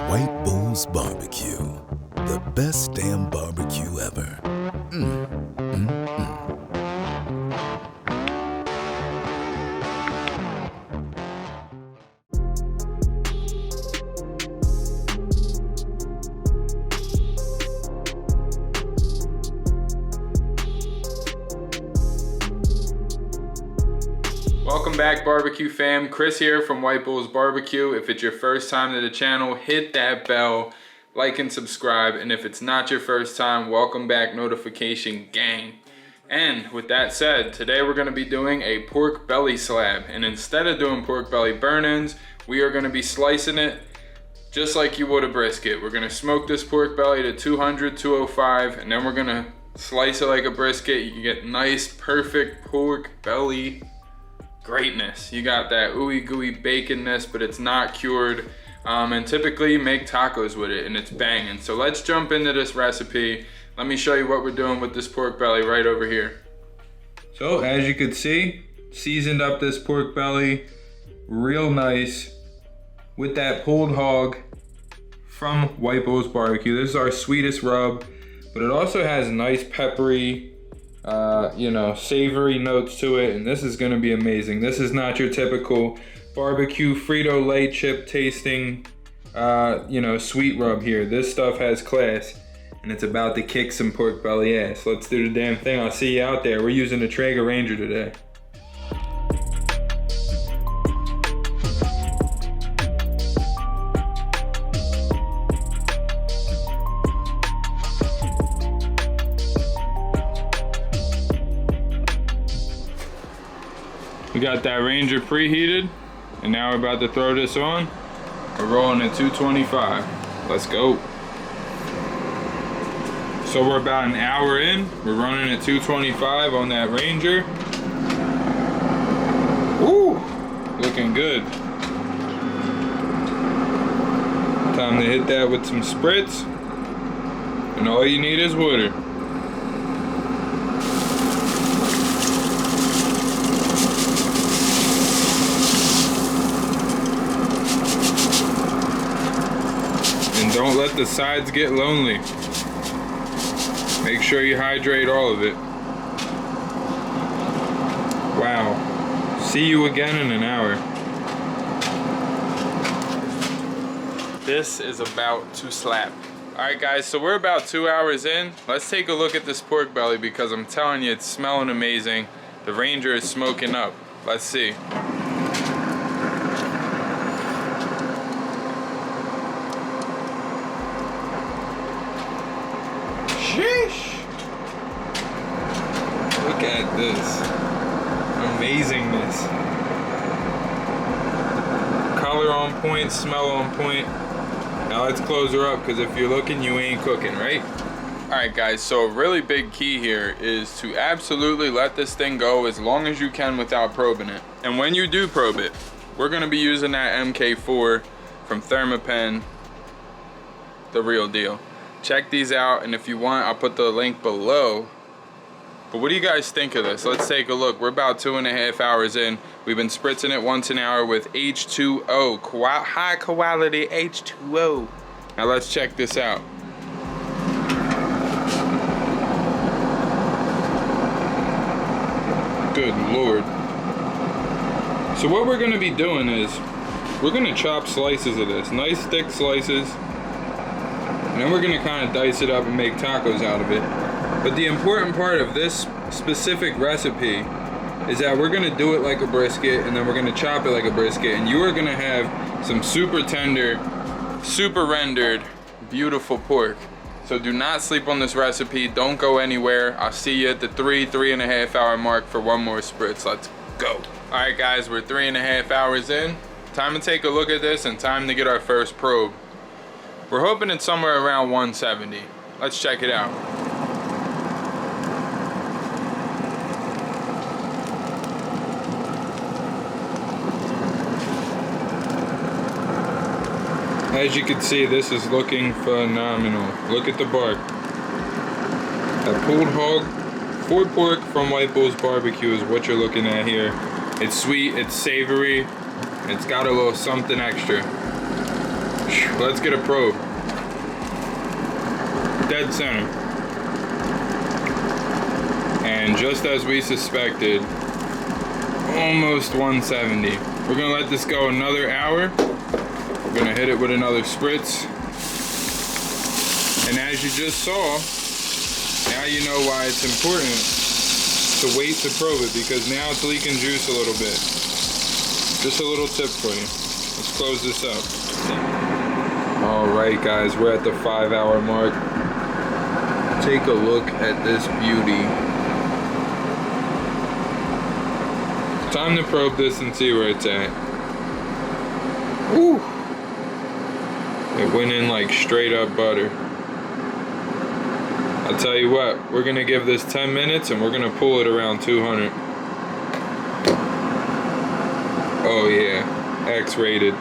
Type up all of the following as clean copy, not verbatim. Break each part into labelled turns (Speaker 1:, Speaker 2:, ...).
Speaker 1: White Bulls Barbecue, the best damn barbecue ever.
Speaker 2: Welcome back, barbecue fam. Chris here from White Bulls Barbecue. If it's your first time to the channel, hit that bell, like and subscribe. And if it's not your first time, welcome back, notification gang. And with that said, today we're gonna be doing a pork belly slab. And instead of doing pork belly burn-ins, we are gonna be slicing it just like you would a brisket. We're gonna smoke this pork belly to 200, 205, and then we're gonna slice it like a brisket. You can get nice, perfect pork belly greatness. You got that ooey gooey baconness, but it's not cured. And typically you make tacos with it and it's banging. So let's jump into this recipe. Let me show you what we're doing with this pork belly right over here. So as you can see, seasoned up this pork belly real nice with that pulled hog from White Bulls Barbecue. This is our sweetest rub, but it also has nice peppery, savory notes to it, and this is gonna be amazing. This is not your typical barbecue Frito-Lay chip tasting, sweet rub here. This stuff has class, and it's about to kick some pork belly ass. Let's do the damn thing. I'll see you out there. We're using the Traeger Ranger today. We got that Ranger preheated, and now we're about to throw this on. We're rolling at 225. Let's go. So we're about an hour in. We're running at 225 on that Ranger. Woo! Looking good. Time to hit that with some spritz. And all you need is water. Don't let the sides get lonely. Make sure you hydrate all of it. Wow. See you again in an hour. This is about to slap. Alright guys, so we're about 2 hours in. Let's take a look at this pork belly because I'm telling you, it's smelling amazing. The Ranger is smoking up. Let's see. Sheesh. Look at this amazingness. Color on point, smell on point. Now let's close her up because if you're looking, you ain't cooking, right? Alright guys, so a really big key here is to absolutely let this thing go as long as you can without probing it. And when you do probe it, we're going to be using that MK4 from Thermapen, the real deal. Check these out, and if you want, I'll put the link below. But what do you guys think of this? Let's take a look. We're about 2.5 hours in. We've been spritzing it once an hour with H2O, high quality H2O. Now let's check this out. Good Lord. So what we're gonna be doing is, we're gonna chop slices of this, nice thick slices. And then we're gonna kind of dice it up and make tacos out of it. But the important part of this specific recipe is that we're gonna do it like a brisket, and then we're gonna chop it like a brisket, and you are gonna have some super tender, super rendered, beautiful pork. So do not sleep on this recipe. Don't go anywhere. I'll see you at the 3.5 hour mark for one more spritz. Let's go. All right guys, we're 3.5 hours in. Time to take a look at this and time to get our first probe. We're hoping it's somewhere around 170. Let's check it out. As you can see, this is looking phenomenal. Look at the bark. That pulled hog, pulled pork from White Bulls Barbecue is what you're looking at here. It's sweet, it's savory, It's got a little something extra. Let's get a probe. Dead center. And just as we suspected, almost 170. We're gonna let this go another hour. We're gonna hit it with another spritz. And as you just saw, now you know why it's important to wait to probe it, because now it's leaking juice a little bit. Just a little tip for you. Let's close this up. All right, guys, we're at the 5-hour mark. Take a look at this beauty. Time to probe this and see where it's at. Woo! It went in like straight up butter. I'll tell you what, we're gonna give this 10 minutes and we're gonna pull it around 200. Oh yeah, X-rated.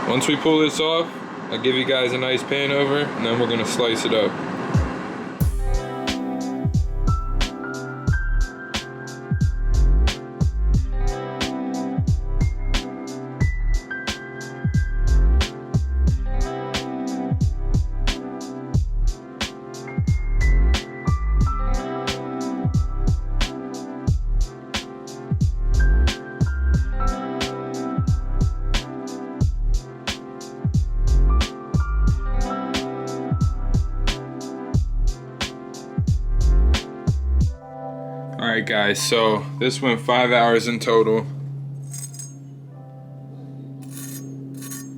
Speaker 2: Once we pull this off, I'll give you guys a nice pan over and then we're gonna slice it up. Alright guys, so this went 5 hours in total.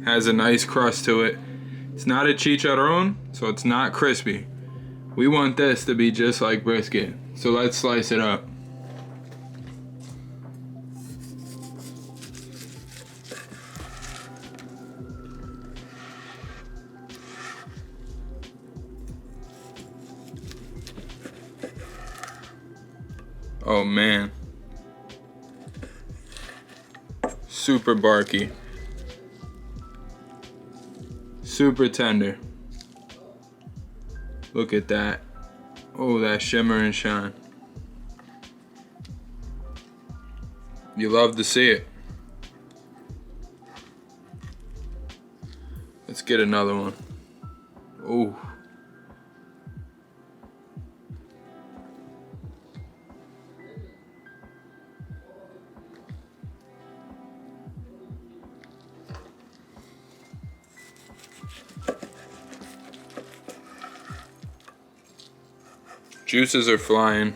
Speaker 2: Has a nice crust to it. It's not a chicharron, so it's not crispy. We want this to be just like brisket. So let's slice it up. Oh man, super barky, super tender. Look at that. Oh, that shimmer and shine. You love to see it. Let's get another one. Ooh. Juices are flying.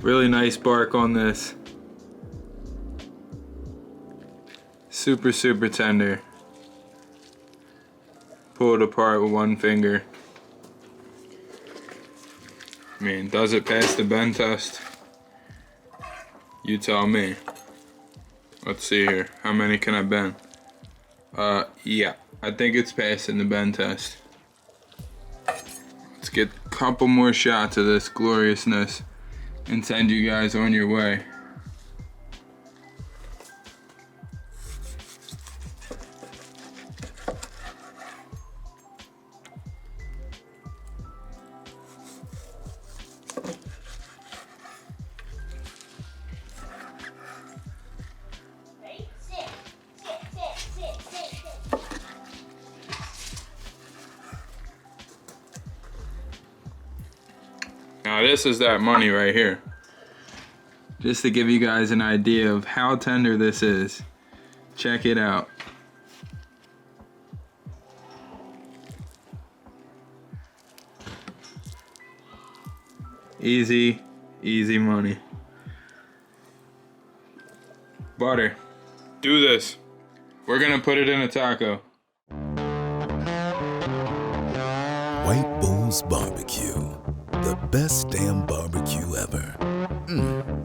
Speaker 2: Really nice bark on this. Super, super tender. Pull it apart with one finger. I mean, does it pass the bend test? You tell me. Let's see here. How many can I bend? Yeah. I think it's passing the bend test. Let's get a couple more shots of this gloriousness and send you guys on your way. Now this is that money right here. Just to give you guys an idea of how tender this is. Check it out. Easy, easy money. Butter. Do this. We're gonna put it in a taco.
Speaker 1: White Bulls Barbecue, the best damn barbecue ever.